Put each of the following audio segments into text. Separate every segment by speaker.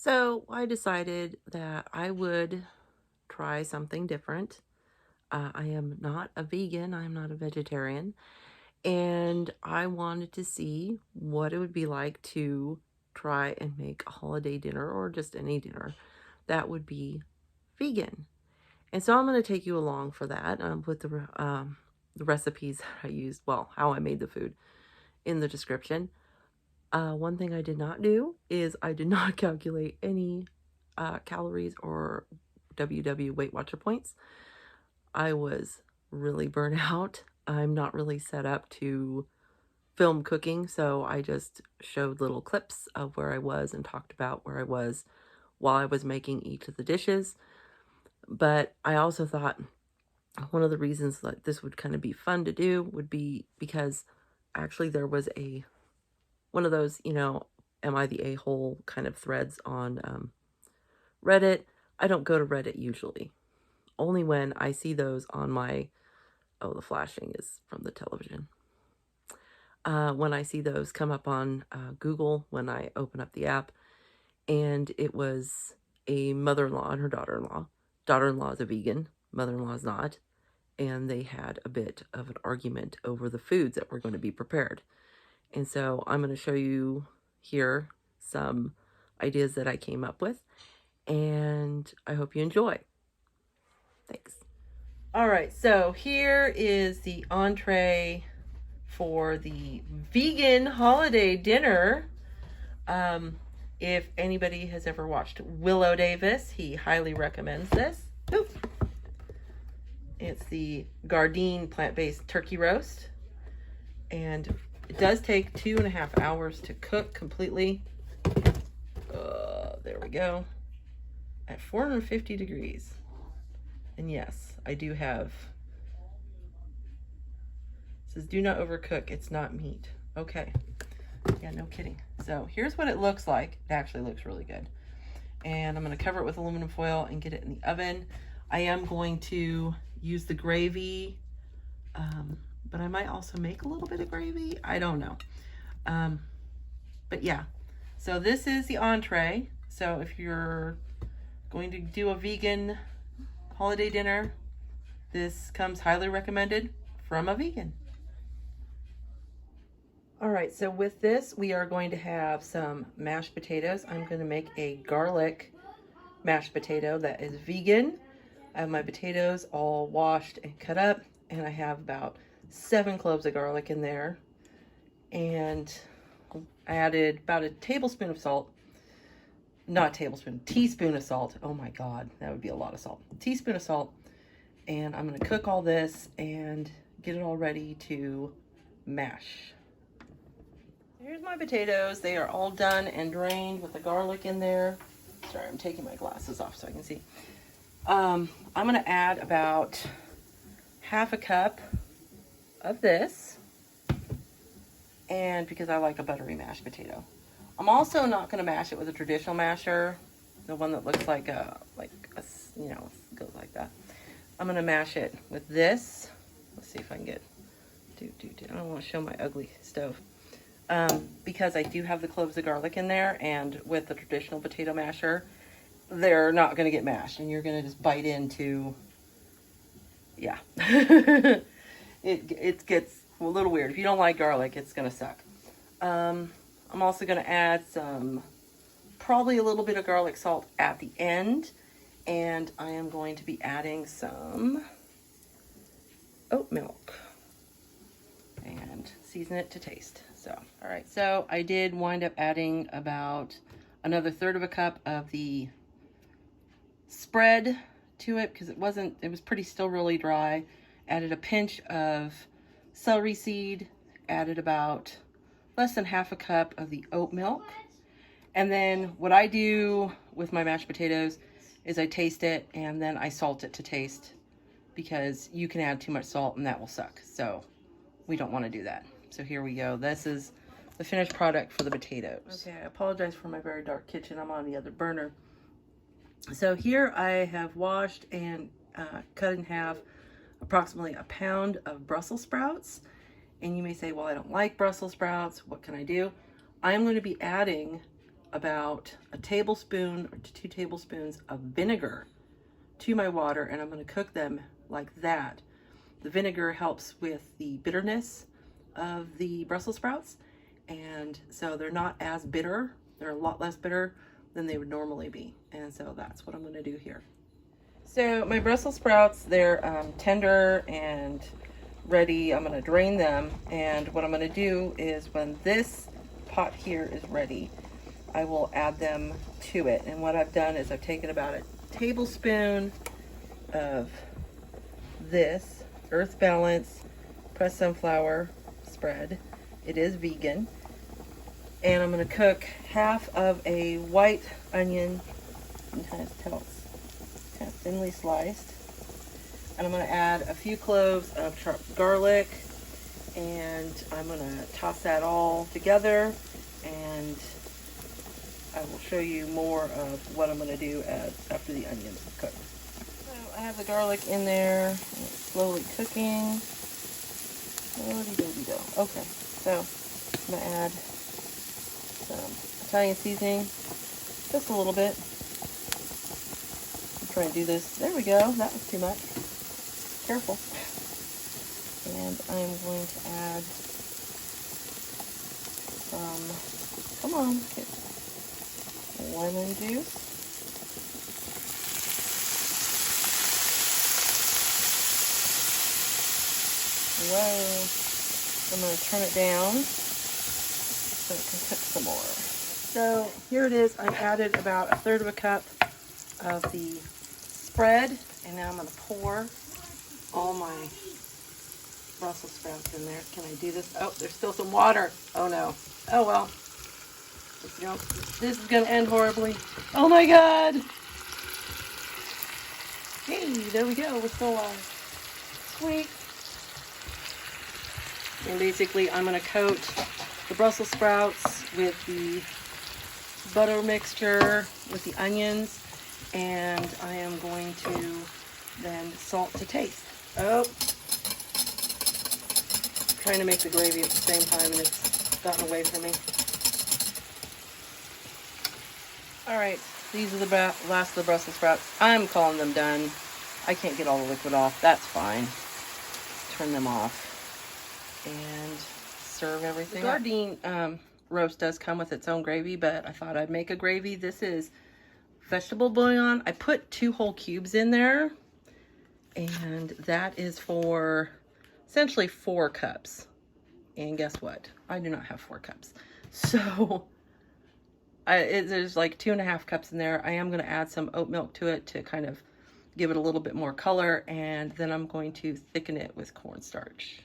Speaker 1: So I decided that I would try something different. I am not a vegan, I'm not a vegetarian, and I wanted to see what it would be like to try and make a holiday dinner or just any dinner that would be vegan. And so I'm going to take you along for that with the recipes I used, well, how I made the food in the description. One thing I did not do is I did not calculate any calories or WW Weight Watcher points. I was really burnt out. I'm not really set up to film cooking, so I just showed little clips of where I was and talked about where I was while I was making each of the dishes. But I also thought one of the reasons that this would kind of be fun to do would be because actually there was one of those, am I the a-hole kind of threads on Reddit. I don't go to Reddit usually. Only when I see those on my, oh, the flashing is from the television. When I see those come up on Google, when I open up the app, and it was a mother-in-law and her daughter-in-law. Daughter-in-law is a vegan, mother-in-law is not, and they had a bit of an argument over the foods that were going to be prepared. And so I'm going to show you here some ideas that I came up with, and I hope you enjoy. Thanks. All right, so here is the entree for the vegan holiday dinner. If anybody has ever watched Willow Davis, he highly recommends this. Oop. It's the Gardein plant-based turkey roast, and it does take 2.5 hours to cook completely. There we go. At 450 degrees. And yes, I do have, it says do not overcook, it's not meat. Okay. Yeah, no kidding. So here's what it looks like. It actually looks really good. And I'm going to cover it with aluminum foil and get it in the oven. I am going to use the gravy, but I might also make a little bit of gravy. I don't know. But yeah, so this is the entree. So if you're going to do a vegan holiday dinner, this comes highly recommended from a vegan. All right, so with this, we are going to have some mashed potatoes. I'm going to make a garlic mashed potato that is vegan. I have my potatoes all washed and cut up, and I have about 7 cloves of garlic in there. And I added about a tablespoon of salt. Not tablespoon, teaspoon of salt. Oh my God, that would be a lot of salt. Teaspoon of salt. And I'm going to cook all this and get it all ready to mash. Here's my potatoes. They are all done and drained with the garlic in there. Sorry, I'm taking my glasses off so I can see. I'm going to add about 1/2 cup of this, and because I like a buttery mashed potato. I'm also not going to mash it with a traditional masher, the one that looks like a goes like that. I'm going to mash it with this. Let's see if I can get, I don't want to show my ugly stove. Because I do have the cloves of garlic in there, and with the traditional potato masher, they're not going to get mashed, and you're going to just bite into, yeah. It gets a little weird. If you don't like garlic, it's going to suck. I'm also going to add probably a little bit of garlic salt at the end, and I am going to be adding some oat milk and season it to taste. So, all right, so I did wind up adding about another 1/3 cup of the spread to it because it was still really dry. Added a pinch of celery seed, added about less than 1/2 cup of the oat milk. And then what I do with my mashed potatoes is I taste it and then I salt it to taste, because you can add too much salt and that will suck. So we don't want to do that. So here we go. This is the finished product for the potatoes. Okay, I apologize for my very dark kitchen. I'm on the other burner. So here I have washed and cut in half approximately 1 pound of Brussels sprouts. And you may say, well, I don't like Brussels sprouts. What can I do? I'm going to be adding about a tablespoon or 2 tablespoons of vinegar to my water, and I'm going to cook them like that. The vinegar helps with the bitterness of the Brussels sprouts, and so they're not as bitter. They're a lot less bitter than they would normally be, and so that's what I'm going to do here. So my Brussels sprouts, they're tender and ready. I'm going to drain them, and what I'm going to do is when this pot here is ready, I will add them to it. And what I've done is I've taken about a tablespoon of this Earth Balance pressed sunflower spread. It is vegan. And I'm going to cook half of a white onion, and kind of thinly sliced. And I'm going to add a few cloves of chopped garlic, and I'm going to toss that all together, and I will show you more of what I'm going to do after the onions are cooked. So I have the garlic in there, and it's slowly cooking. Okay, so I'm going to add some Italian seasoning, just a little bit. I'm trying to do this. There we go. That was too much. Careful. And I'm going to add some, come on, lemon juice. Whoa. I'm going to turn it down so it can cook some more. So here it is. I've added about 1/3 of a cup of the spread, and now I'm going to pour all my Brussels sprouts in there. Can I do this? Oh, there's still some water. Oh no. Oh well. This is going to end horribly. Oh my God. Hey, there we go. We're still alive. Sweet. And basically, I'm going to coat the Brussels sprouts with the butter mixture, with the onions, and I am going to then salt to taste. Oh, trying to make the gravy at the same time, and it's gotten away from me. All right, these are the last of the Brussels sprouts. I'm calling them done. I can't get all the liquid off. That's fine. Turn them off and serve everything. The Gardein roast does come with its own gravy, but I thought I'd make a gravy. This is vegetable bouillon. I put 2 whole cubes in there, and that is for essentially 4 cups. And guess what? I do not have 4 cups. So there's like 2.5 cups in there. I am going to add some oat milk to it to kind of give it a little bit more color, and then I'm going to thicken it with cornstarch.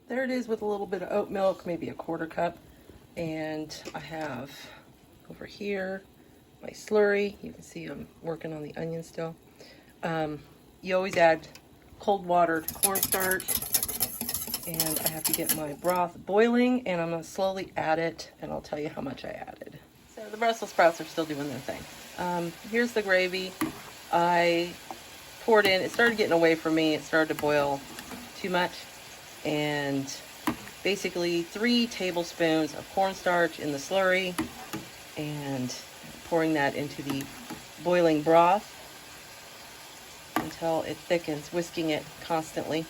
Speaker 1: There it is with a little bit of oat milk, maybe 1/4 cup. And I have over here my slurry. You can see I'm working on the onion still. You always add cold water to cornstarch. And I have to get my broth boiling, and I'm going to slowly add it, and I'll tell you how much I added. So the Brussels sprouts are still doing their thing. Here's the gravy. I poured in. It started getting away from me. It started to boil too much. And basically 3 tablespoons of cornstarch in the slurry, and pouring that into the boiling broth until it thickens, whisking it constantly.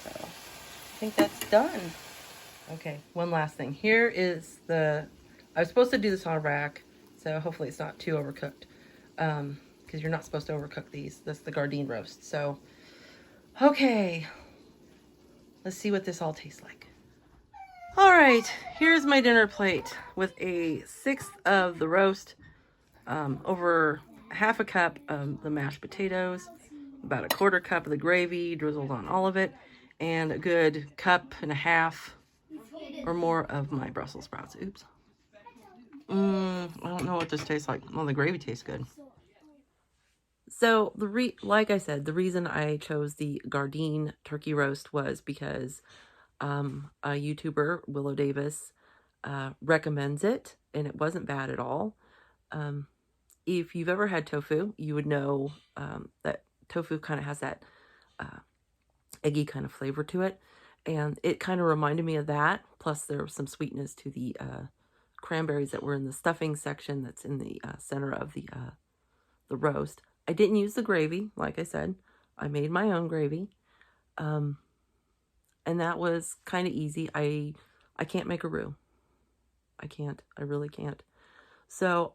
Speaker 1: So I think that's done. Okay, one last thing. Here is I was supposed to do this on a rack, so hopefully it's not too overcooked, because you're not supposed to overcook these. That's the Gardein Roast. So, okay. Let's see what this all tastes like. All right, here's my dinner plate with a 1/6 of the roast, over 1/2 cup of the mashed potatoes, about 1/4 cup of the gravy drizzled on all of it, and a good 1.5 cups or more of my Brussels sprouts. Oops. I don't know what this tastes like. Well, the gravy tastes good. So like I said, the reason I chose the Gardein turkey roast was because a YouTuber, Willow Davis, recommends it, and it wasn't bad at all. If you've ever had tofu, you would know that tofu kind of has that eggy kind of flavor to it, and it kind of reminded me of that. Plus, there was some sweetness to the cranberries that were in the stuffing section that's in the center of the roast. I didn't use the gravy, like I said. I made my own gravy. And that was kind of easy. I can't make a roux. I can't. I really can't. So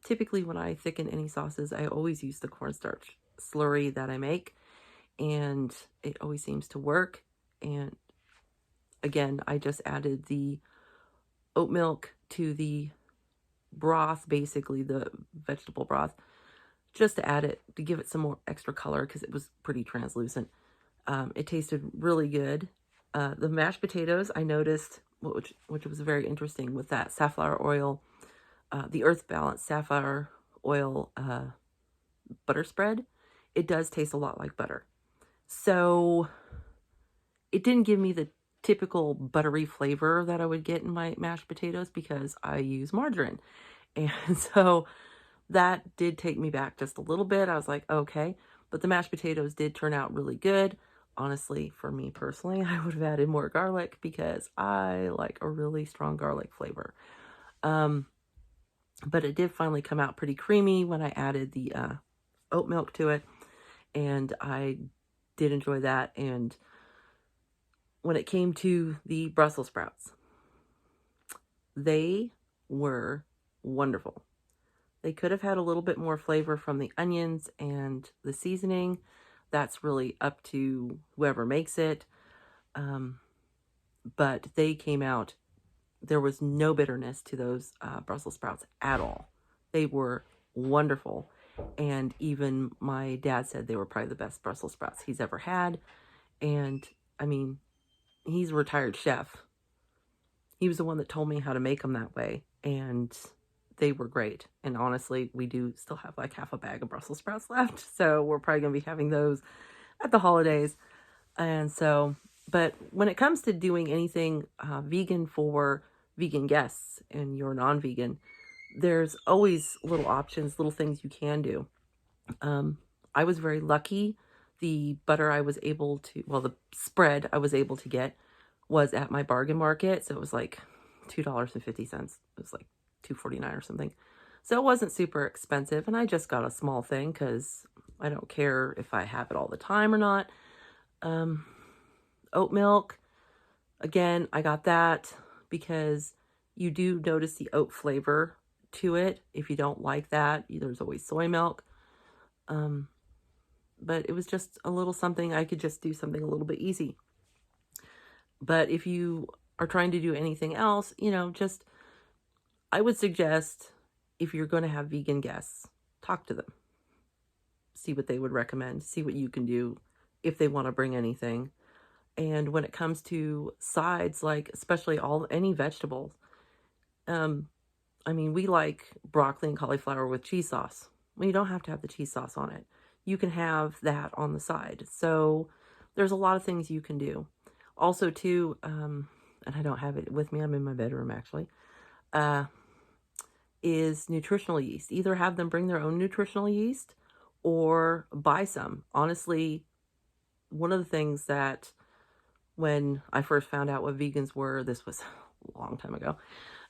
Speaker 1: typically when I thicken any sauces, I always use the cornstarch slurry that I make, and it always seems to work. And again, I just added the oat milk to the broth, basically the vegetable broth, just to add it, to give it some more extra color because it was pretty translucent. It tasted really good. The mashed potatoes, I noticed, which was very interesting, with that safflower oil, the Earth Balance safflower oil butter spread. It does taste a lot like butter. So it didn't give me the typical buttery flavor that I would get in my mashed potatoes because I use margarine. And so that did take me back just a little bit. I was like, okay. But the mashed potatoes did turn out really good. Honestly, for me personally, I would have added more garlic because I like a really strong garlic flavor. But it did finally come out pretty creamy when I added the oat milk to it. And I did enjoy that. And when it came to the Brussels sprouts, they were wonderful. They could have had a little bit more flavor from the onions and the seasoning. That's really up to whoever makes it. But they came out, there was no bitterness to those Brussels sprouts at all. They were wonderful. And even my dad said they were probably the best Brussels sprouts he's ever had. And I mean, he's a retired chef. He was the one that told me how to make them that way. And they were great. And honestly, we do still have like half a bag of Brussels sprouts left. So we're probably going to be having those at the holidays. And so, but when it comes to doing anything vegan for vegan guests and you're non-vegan, there's always little options, little things you can do. I was very lucky. The butter I was able to, well, the spread I was able to get was at my bargain market. So it was like $2.50. It was like $2.49 or something. So it wasn't super expensive. And I just got a small thing because I don't care if I have it all the time or not. Oat milk. Again, I got that because you do notice the oat flavor to it. If you don't like that, there's always soy milk. But it was just a little something. I could just do something a little bit easy. But if you are trying to do anything else, just, I would suggest, if you're going to have vegan guests, talk to them. See what they would recommend. See what you can do if they want to bring anything. And when it comes to sides, like especially any vegetables, I mean, we like broccoli and cauliflower with cheese sauce. Well, you don't have to have the cheese sauce on it. You can have that on the side. So there's a lot of things you can do. Also, too, and I don't have it with me. I'm in my bedroom, actually, is nutritional yeast. Either have them bring their own nutritional yeast or buy some. Honestly, one of the things that when I first found out what vegans were, this was a long time ago,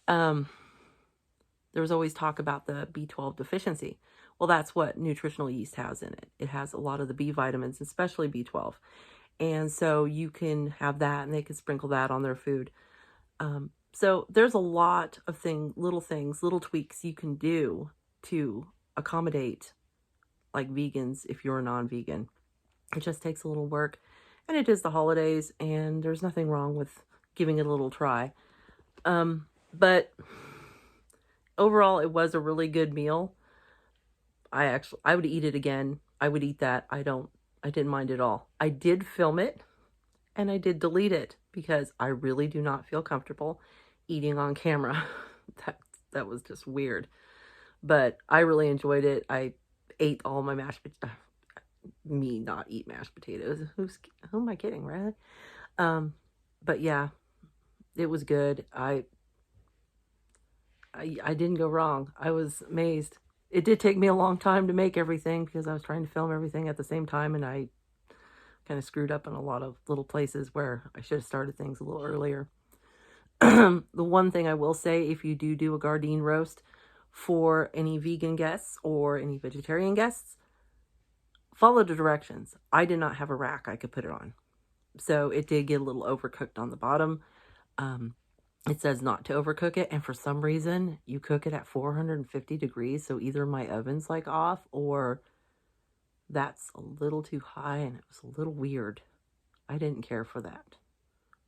Speaker 1: there was always talk about the B12 deficiency. Well, that's what nutritional yeast has in it. It has a lot of the B vitamins, especially B12. And so you can have that, and they can sprinkle that on their food. So there's a lot of little tweaks you can do to accommodate like vegans if you're a non-vegan. It just takes a little work, and it is the holidays, and there's nothing wrong with giving it a little try. But overall, it was a really good meal. I would eat it again. I would eat that. I didn't mind at all. I did film it and I did delete it because I really do not feel comfortable eating on camera. That was just weird. But I really enjoyed it. I ate all my mashed potatoes. Me not eat mashed potatoes. Who am I kidding, really? But yeah, it was good. I didn't go wrong. I was amazed. It did take me a long time to make everything because I was trying to film everything at the same time, and I kind of screwed up in a lot of little places where I should have started things a little earlier. The one thing I will say, if you do a Gardein roast for any vegan guests or any vegetarian guests, follow the directions. I did not have a rack I could put it on. So it did get a little overcooked on the bottom. It says not to overcook it, and for some reason, you cook it at 450 degrees, so either my oven's like off, or that's a little too high, and it was a little weird. I didn't care for that.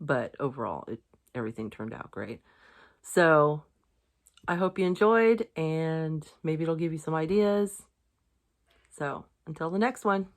Speaker 1: But overall, everything turned out great. So I hope you enjoyed, and maybe it'll give you some ideas. So until the next one.